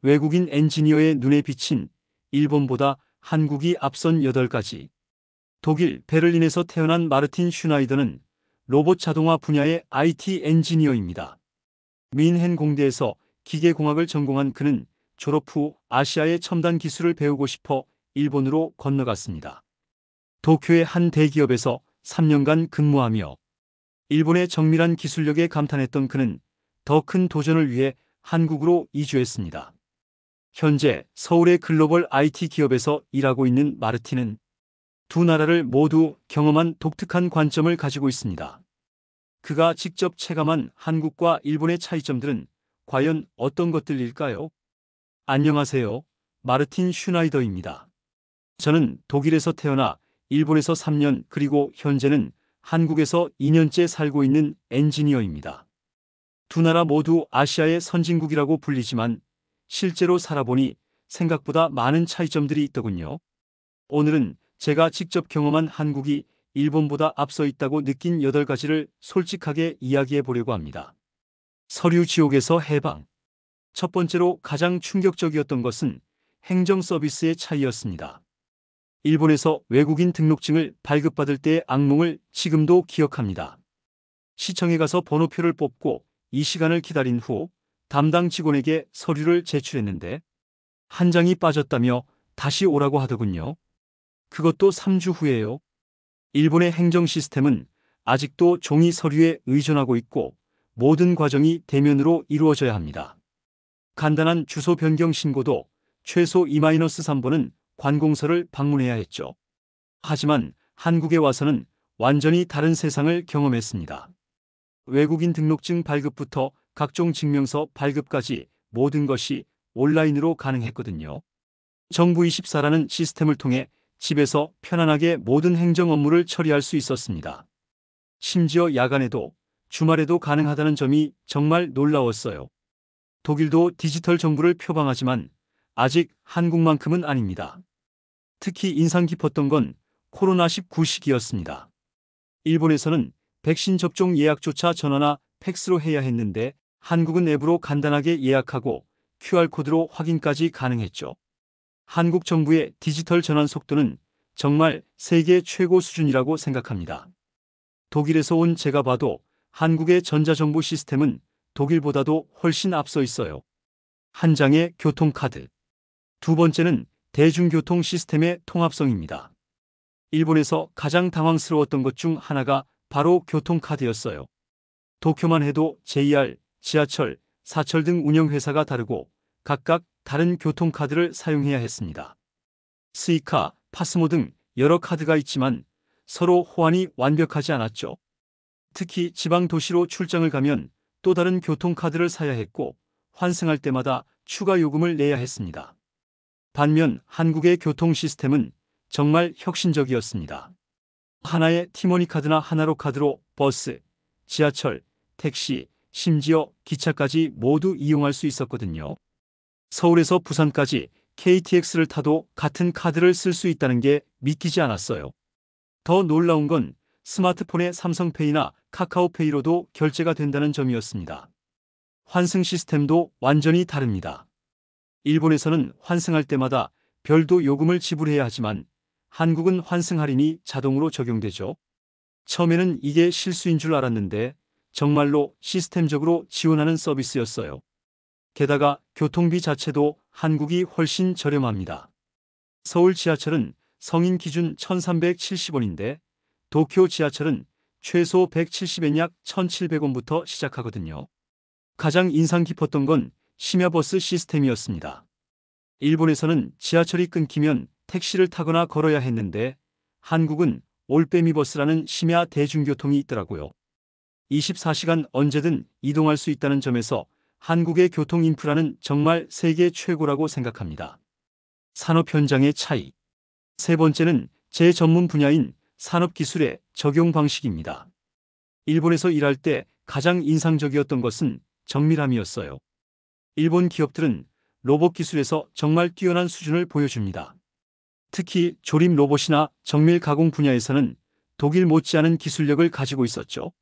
외국인 엔지니어의 눈에 비친 일본보다 한국이 앞선 8가지. 독일 베를린에서 태어난 마르틴 슈나이더는 로봇 자동화 분야의 IT 엔지니어입니다. 뮌헨 공대에서 기계공학을 전공한 그는 졸업 후 아시아의 첨단 기술을 배우고 싶어 일본으로 건너갔습니다. 도쿄의 한 대기업에서 3년간 근무하며 일본의 정밀한 기술력에 감탄했던 그는 더 큰 도전을 위해 한국으로 이주했습니다. 현재 서울의 글로벌 IT 기업에서 일하고 있는 마르틴은 두 나라를 모두 경험한 독특한 관점을 가지고 있습니다. 그가 직접 체감한 한국과 일본의 차이점들은 과연 어떤 것들일까요? 안녕하세요. 마르틴 슈나이더입니다. 저는 독일에서 태어나 일본에서 3년 그리고 현재는 한국에서 2년째 살고 있는 엔지니어입니다. 두 나라 모두 아시아의 선진국이라고 불리지만 실제로 살아보니 생각보다 많은 차이점들이 있더군요. 오늘은 제가 직접 경험한 한국이 일본보다 앞서 있다고 느낀 8가지를 솔직하게 이야기해 보려고 합니다. 서류 지옥에서 해방. 첫 번째로 가장 충격적이었던 것은 행정 서비스의 차이였습니다. 일본에서 외국인 등록증을 발급받을 때의 악몽을 지금도 기억합니다. 시청에 가서 번호표를 뽑고 이 시간을 기다린 후 담당 직원에게 서류를 제출했는데 한 장이 빠졌다며 다시 오라고 하더군요. 그것도 3주 후에요. 일본의 행정 시스템은 아직도 종이 서류에 의존하고 있고 모든 과정이 대면으로 이루어져야 합니다. 간단한 주소 변경 신고도 최소 2-3번은 관공서를 방문해야 했죠. 하지만 한국에 와서는 완전히 다른 세상을 경험했습니다. 외국인 등록증 발급부터 각종 증명서 발급까지 모든 것이 온라인으로 가능했거든요. 정부24라는 시스템을 통해 집에서 편안하게 모든 행정 업무를 처리할 수 있었습니다. 심지어 야간에도 주말에도 가능하다는 점이 정말 놀라웠어요. 독일도 디지털 정부를 표방하지만 아직 한국만큼은 아닙니다. 특히 인상 깊었던 건 코로나19 시기였습니다. 일본에서는 백신 접종 예약조차 전화나 팩스로 해야 했는데 한국은 앱으로 간단하게 예약하고 QR코드로 확인까지 가능했죠. 한국 정부의 디지털 전환 속도는 정말 세계 최고 수준이라고 생각합니다. 독일에서 온 제가 봐도 한국의 전자정부 시스템은 독일보다도 훨씬 앞서 있어요. 한 장의 교통카드. 두 번째는 대중교통 시스템의 통합성입니다. 일본에서 가장 당황스러웠던 것 중 하나가 바로 교통카드였어요. 도쿄만 해도 JR, 지하철, 사철 등 운영회사가 다르고 각각 다른 교통카드를 사용해야 했습니다. 스이카, 파스모 등 여러 카드가 있지만 서로 호환이 완벽하지 않았죠. 특히 지방 도시로 출장을 가면 또 다른 교통카드를 사야 했고 환승할 때마다 추가 요금을 내야 했습니다. 반면 한국의 교통 시스템은 정말 혁신적이었습니다. 하나의 티머니 카드나 하나로 카드로 버스, 지하철, 택시, 심지어 기차까지 모두 이용할 수 있었거든요. 서울에서 부산까지 KTX를 타도 같은 카드를 쓸 수 있다는 게 믿기지 않았어요. 더 놀라운 건 스마트폰의 삼성페이나 카카오페이로도 결제가 된다는 점이었습니다. 환승 시스템도 완전히 다릅니다. 일본에서는 환승할 때마다 별도 요금을 지불해야 하지만 한국은 환승 할인이 자동으로 적용되죠. 처음에는 이게 실수인 줄 알았는데 정말로 시스템적으로 지원하는 서비스였어요. 게다가 교통비 자체도 한국이 훨씬 저렴합니다. 서울 지하철은 성인 기준 1,370원인데 도쿄 지하철은 최소 170엔 약 1,700원부터 시작하거든요. 가장 인상 깊었던 건 심야버스 시스템이었습니다. 일본에서는 지하철이 끊기면 택시를 타거나 걸어야 했는데 한국은 올빼미 버스라는 심야 대중교통이 있더라고요. 24시간 언제든 이동할 수 있다는 점에서 한국의 교통 인프라는 정말 세계 최고라고 생각합니다. 산업 현장의 차이. 세 번째는 제 전문 분야인 산업기술의 적용 방식입니다. 일본에서 일할 때 가장 인상적이었던 것은 정밀함이었어요. 일본 기업들은 로봇 기술에서 정말 뛰어난 수준을 보여줍니다. 특히 조립 로봇이나 정밀 가공 분야에서는 독일 못지않은 기술력을 가지고 있었죠.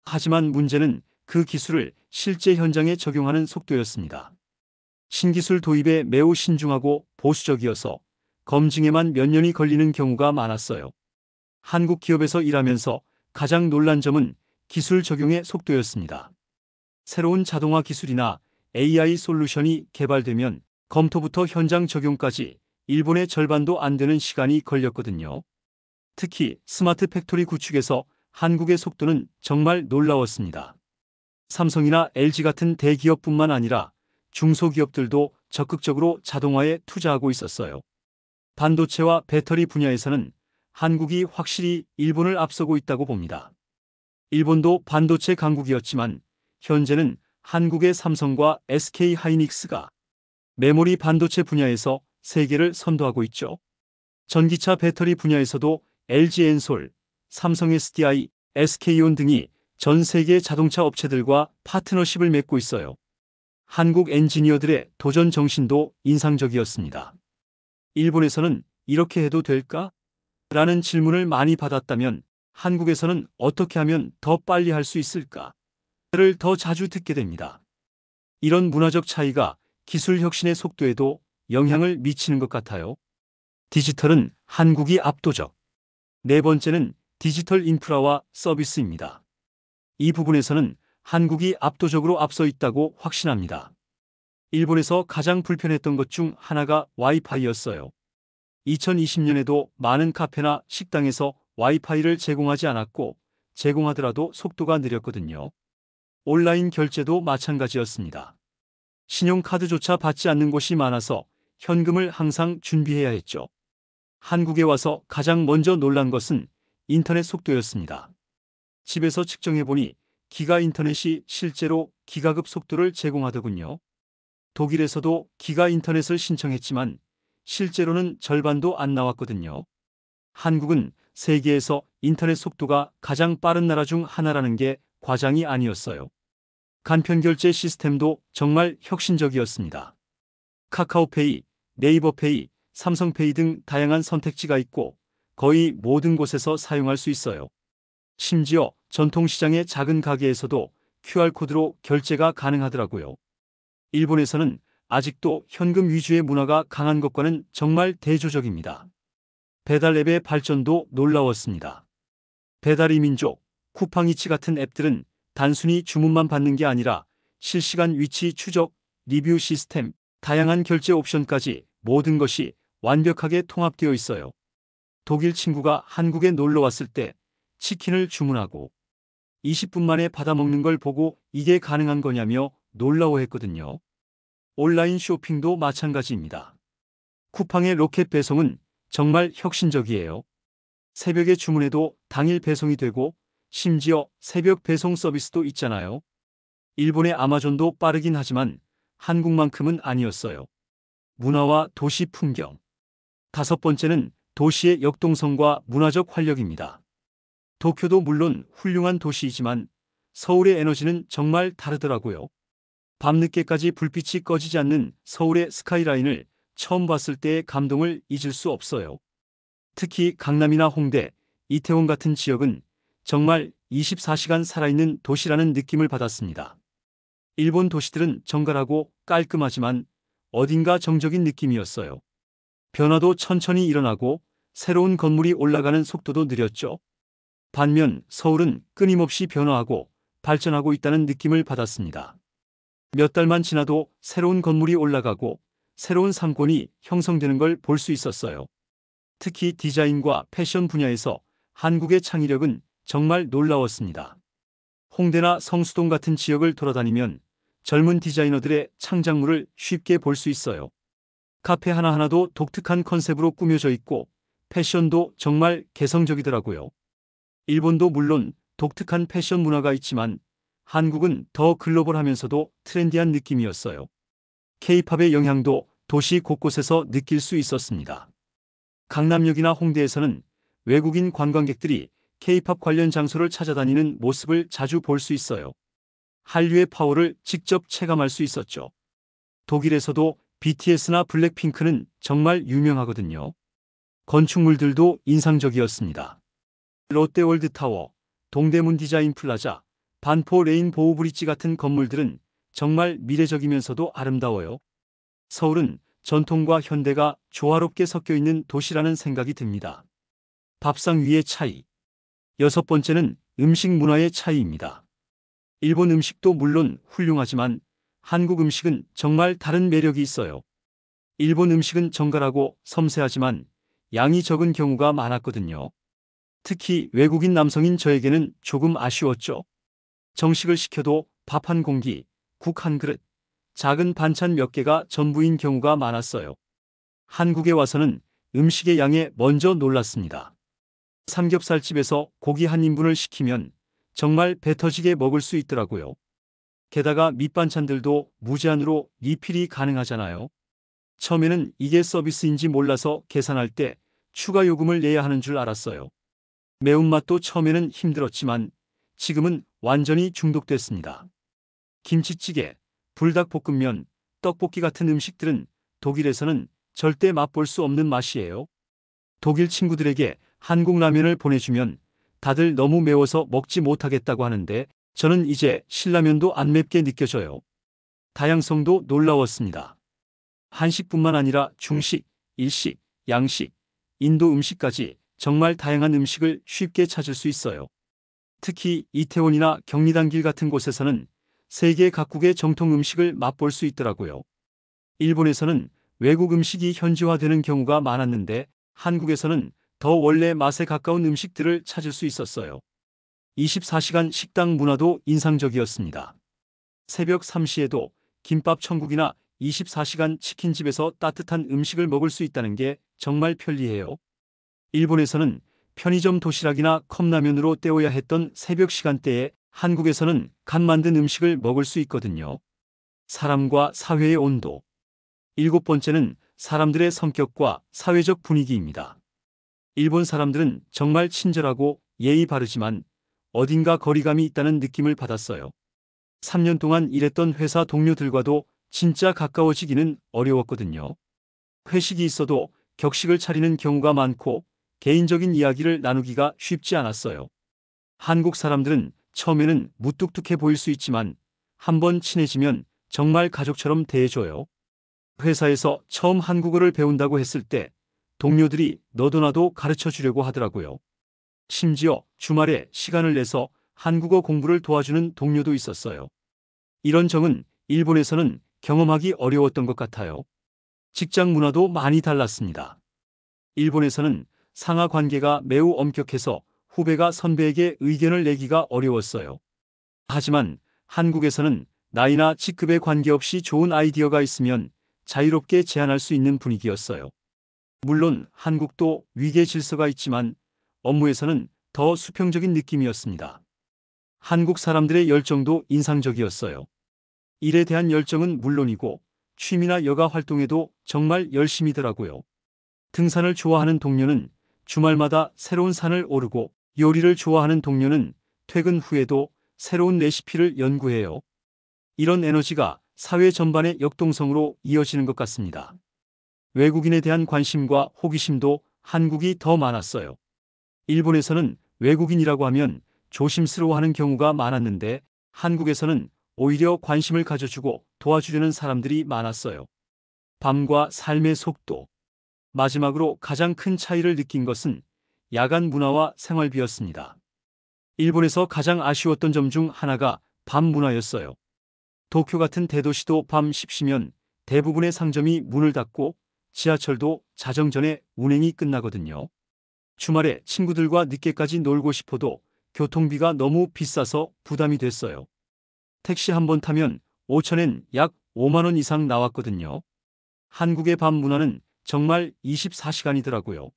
하지만 문제는 그 기술을 실제 현장에 적용하는 속도였습니다. 신기술 도입에 매우 신중하고 보수적이어서 검증에만 몇 년이 걸리는 경우가 많았어요. 한국 기업에서 일하면서 가장 놀란 점은 기술 적용의 속도였습니다. 새로운 자동화 기술이나 AI 솔루션이 개발되면 검토부터 현장 적용까지 일본의 절반도 안 되는 시간이 걸렸거든요. 특히 스마트 팩토리 구축에서 한국의 속도는 정말 놀라웠습니다. 삼성이나 LG 같은 대기업뿐만 아니라 중소기업들도 적극적으로 자동화에 투자하고 있었어요. 반도체와 배터리 분야에서는 한국이 확실히 일본을 앞서고 있다고 봅니다. 일본도 반도체 강국이었지만 현재는 한국의 삼성과 SK 하이닉스가 메모리 반도체 분야에서 세계를 선도하고 있죠. 전기차 배터리 분야에서도 LG 엔솔, 삼성 SDI, SK온 등이 전 세계 자동차 업체들과 파트너십을 맺고 있어요. 한국 엔지니어들의 도전 정신도 인상적이었습니다. 일본에서는 이렇게 해도 될까? 라는 질문을 많이 받았다면 한국에서는 어떻게 하면 더 빨리 할 수 있을까? 를 더 자주 듣게 됩니다. 이런 문화적 차이가 기술 혁신의 속도에도 영향을 미치는 것 같아요. 디지털은 한국이 압도적. 네 번째는 디지털 인프라와 서비스입니다. 이 부분에서는 한국이 압도적으로 앞서 있다고 확신합니다. 일본에서 가장 불편했던 것 중 하나가 와이파이였어요. 2020년에도 많은 카페나 식당에서 와이파이를 제공하지 않았고 제공하더라도 속도가 느렸거든요. 온라인 결제도 마찬가지였습니다. 신용카드조차 받지 않는 곳이 많아서 현금을 항상 준비해야 했죠. 한국에 와서 가장 먼저 놀란 것은 인터넷 속도였습니다. 집에서 측정해보니 기가 인터넷이 실제로 기가급 속도를 제공하더군요. 독일에서도 기가 인터넷을 신청했지만 실제로는 절반도 안 나왔거든요. 한국은 세계에서 인터넷 속도가 가장 빠른 나라 중 하나라는 게 과장이 아니었어요. 간편결제 시스템도 정말 혁신적이었습니다. 카카오페이, 네이버페이, 삼성페이 등 다양한 선택지가 있고 거의 모든 곳에서 사용할 수 있어요. 심지어 전통시장의 작은 가게에서도 QR코드로 결제가 가능하더라고요. 일본에서는 아직도 현금 위주의 문화가 강한 것과는 정말 대조적입니다. 배달 앱의 발전도 놀라웠습니다. 배달이 민족, 쿠팡이츠 같은 앱들은 단순히 주문만 받는 게 아니라 실시간 위치 추적, 리뷰 시스템, 다양한 결제 옵션까지 모든 것이 완벽하게 통합되어 있어요. 독일 친구가 한국에 놀러 왔을 때 치킨을 주문하고 20분 만에 받아 먹는 걸 보고 이게 가능한 거냐며 놀라워했거든요. 온라인 쇼핑도 마찬가지입니다. 쿠팡의 로켓 배송은 정말 혁신적이에요. 새벽에 주문해도 당일 배송이 되고 심지어 새벽 배송 서비스도 있잖아요. 일본의 아마존도 빠르긴 하지만 한국만큼은 아니었어요. 문화와 도시 풍경. 다섯 번째는 도시의 역동성과 문화적 활력입니다. 도쿄도 물론 훌륭한 도시이지만 서울의 에너지는 정말 다르더라고요. 밤늦게까지 불빛이 꺼지지 않는 서울의 스카이라인을 처음 봤을 때의 감동을 잊을 수 없어요. 특히 강남이나 홍대, 이태원 같은 지역은 정말 24시간 살아있는 도시라는 느낌을 받았습니다. 일본 도시들은 정갈하고 깔끔하지만 어딘가 정적인 느낌이었어요. 변화도 천천히 일어나고 새로운 건물이 올라가는 속도도 느렸죠. 반면 서울은 끊임없이 변화하고 발전하고 있다는 느낌을 받았습니다. 몇 달만 지나도 새로운 건물이 올라가고 새로운 상권이 형성되는 걸 볼 수 있었어요. 특히 디자인과 패션 분야에서 한국의 창의력은 정말 놀라웠습니다. 홍대나 성수동 같은 지역을 돌아다니면 젊은 디자이너들의 창작물을 쉽게 볼 수 있어요. 카페 하나하나도 독특한 컨셉으로 꾸며져 있고 패션도 정말 개성적이더라고요. 일본도 물론 독특한 패션 문화가 있지만 한국은 더 글로벌하면서도 트렌디한 느낌이었어요. K-팝의 영향도 도시 곳곳에서 느낄 수 있었습니다. 강남역이나 홍대에서는 외국인 관광객들이 K-팝 관련 장소를 찾아다니는 모습을 자주 볼 수 있어요. 한류의 파워를 직접 체감할 수 있었죠. 독일에서도 BTS나 블랙핑크는 정말 유명하거든요. 건축물들도 인상적이었습니다. 롯데월드타워, 동대문 디자인 플라자, 반포 레인보우 브릿지 같은 건물들은 정말 미래적이면서도 아름다워요. 서울은 전통과 현대가 조화롭게 섞여 있는 도시라는 생각이 듭니다. 밥상 위의 차이. 여섯 번째는 음식 문화의 차이입니다. 일본 음식도 물론 훌륭하지만 한국 음식은 정말 다른 매력이 있어요. 일본 음식은 정갈하고 섬세하지만 양이 적은 경우가 많았거든요. 특히 외국인 남성인 저에게는 조금 아쉬웠죠. 정식을 시켜도 밥 한 공기, 국 한 그릇, 작은 반찬 몇 개가 전부인 경우가 많았어요. 한국에 와서는 음식의 양에 먼저 놀랐습니다. 삼겹살집에서 고기 한 인분을 시키면 정말 배 터지게 먹을 수 있더라고요. 게다가 밑반찬들도 무제한으로 리필이 가능하잖아요. 처음에는 이게 서비스인지 몰라서 계산할 때 추가 요금을 내야 하는 줄 알았어요. 매운맛도 처음에는 힘들었지만 지금은 완전히 중독됐습니다. 김치찌개, 불닭볶음면, 떡볶이 같은 음식들은 독일에서는 절대 맛볼 수 없는 맛이에요. 독일 친구들에게 한국 라면을 보내주면 다들 너무 매워서 먹지 못하겠다고 하는데 저는 이제 신라면도 안 맵게 느껴져요. 다양성도 놀라웠습니다. 한식뿐만 아니라 중식, 일식, 양식, 인도 음식까지 정말 다양한 음식을 쉽게 찾을 수 있어요. 특히 이태원이나 경리단길 같은 곳에서는 세계 각국의 정통 음식을 맛볼 수 있더라고요. 일본에서는 외국 음식이 현지화되는 경우가 많았는데 한국에서는 더 원래 맛에 가까운 음식들을 찾을 수 있었어요. 24시간 식당 문화도 인상적이었습니다. 새벽 3시에도 김밥 천국이나 24시간 치킨집에서 따뜻한 음식을 먹을 수 있다는 게 정말 편리해요. 일본에서는 편의점 도시락이나 컵라면으로 때워야 했던 새벽 시간대에 한국에서는 갓 만든 음식을 먹을 수 있거든요. 사람과 사회의 온도. 일곱 번째는 사람들의 성격과 사회적 분위기입니다. 일본 사람들은 정말 친절하고 예의 바르지만 어딘가 거리감이 있다는 느낌을 받았어요. 3년 동안 일했던 회사 동료들과도 진짜 가까워지기는 어려웠거든요. 회식이 있어도 격식을 차리는 경우가 많고 개인적인 이야기를 나누기가 쉽지 않았어요. 한국 사람들은 처음에는 무뚝뚝해 보일 수 있지만 한번 친해지면 정말 가족처럼 대해줘요. 회사에서 처음 한국어를 배운다고 했을 때 동료들이 너도 나도 가르쳐 주려고 하더라고요. 심지어 주말에 시간을 내서 한국어 공부를 도와주는 동료도 있었어요. 이런 정은 일본에서는 경험하기 어려웠던 것 같아요. 직장 문화도 많이 달랐습니다. 일본에서는 상하 관계가 매우 엄격해서 후배가 선배에게 의견을 내기가 어려웠어요. 하지만 한국에서는 나이나 직급에 관계없이 좋은 아이디어가 있으면 자유롭게 제안할 수 있는 분위기였어요. 물론 한국도 위계 질서가 있지만 업무에서는 더 수평적인 느낌이었습니다. 한국 사람들의 열정도 인상적이었어요. 일에 대한 열정은 물론이고 취미나 여가 활동에도 정말 열심이더라고요. 등산을 좋아하는 동료는 주말마다 새로운 산을 오르고 요리를 좋아하는 동료는 퇴근 후에도 새로운 레시피를 연구해요. 이런 에너지가 사회 전반의 역동성으로 이어지는 것 같습니다. 외국인에 대한 관심과 호기심도 한국이 더 많았어요. 일본에서는 외국인이라고 하면 조심스러워하는 경우가 많았는데 한국에서는 오히려 관심을 가져주고 도와주려는 사람들이 많았어요. 밤과 삶의 속도. 마지막으로 가장 큰 차이를 느낀 것은 야간 문화와 생활비였습니다. 일본에서 가장 아쉬웠던 점 중 하나가 밤 문화였어요. 도쿄 같은 대도시도 밤 10시면 대부분의 상점이 문을 닫고 지하철도 자정 전에 운행이 끝나거든요. 주말에 친구들과 늦게까지 놀고 싶어도 교통비가 너무 비싸서 부담이 됐어요. 택시 한 번 타면 5천엔 약 5만 원 이상 나왔거든요. 한국의 밤 문화는 정말 24시간이더라고요.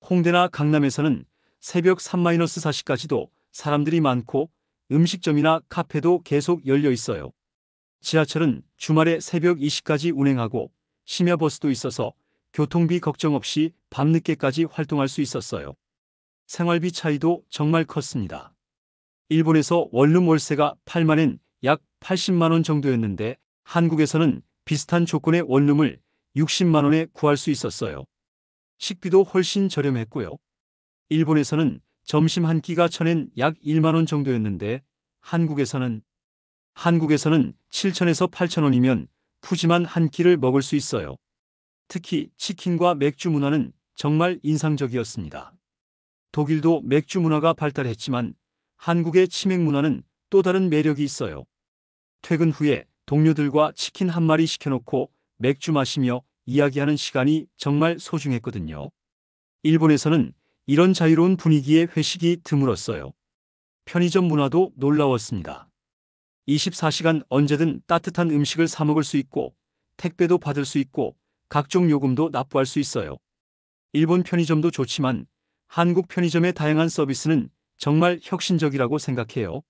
홍대나 강남에서는 새벽 3-4시까지도 사람들이 많고 음식점이나 카페도 계속 열려 있어요. 지하철은 주말에 새벽 2시까지 운행하고 심야버스도 있어서 교통비 걱정 없이 밤늦게까지 활동할 수 있었어요. 생활비 차이도 정말 컸습니다. 일본에서 원룸 월세가 8만엔 약 80만 원 정도였는데 한국에서는 비슷한 조건의 원룸을 60만 원에 구할 수 있었어요. 식비도 훨씬 저렴했고요. 일본에서는 점심 한 끼가 1,000엔 약 1만 원 정도였는데 한국에서는 7,000에서 8,000원이면 푸짐한 한 끼를 먹을 수 있어요. 특히 치킨과 맥주 문화는 정말 인상적이었습니다. 독일도 맥주 문화가 발달했지만 한국의 치맥 문화는 또 다른 매력이 있어요. 퇴근 후에 동료들과 치킨 한 마리 시켜놓고 맥주 마시며 이야기하는 시간이 정말 소중했거든요. 일본에서는 이런 자유로운 분위기의 회식이 드물었어요. 편의점 문화도 놀라웠습니다. 24시간 언제든 따뜻한 음식을 사 먹을 수 있고 택배도 받을 수 있고 각종 요금도 납부할 수 있어요. 일본 편의점도 좋지만 한국 편의점의 다양한 서비스는 정말 혁신적이라고 생각해요.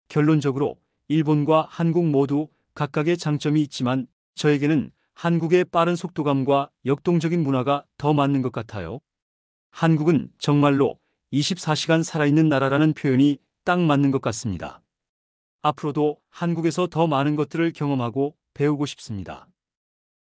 결론적으로 일본과 한국 모두 각각의 장점이 있지만 저에게는 한국의 빠른 속도감과 역동적인 문화가 더 맞는 것 같아요. 한국은 정말로 24시간 살아있는 나라라는 표현이 딱 맞는 것 같습니다. 앞으로도 한국에서 더 많은 것들을 경험하고 배우고 싶습니다.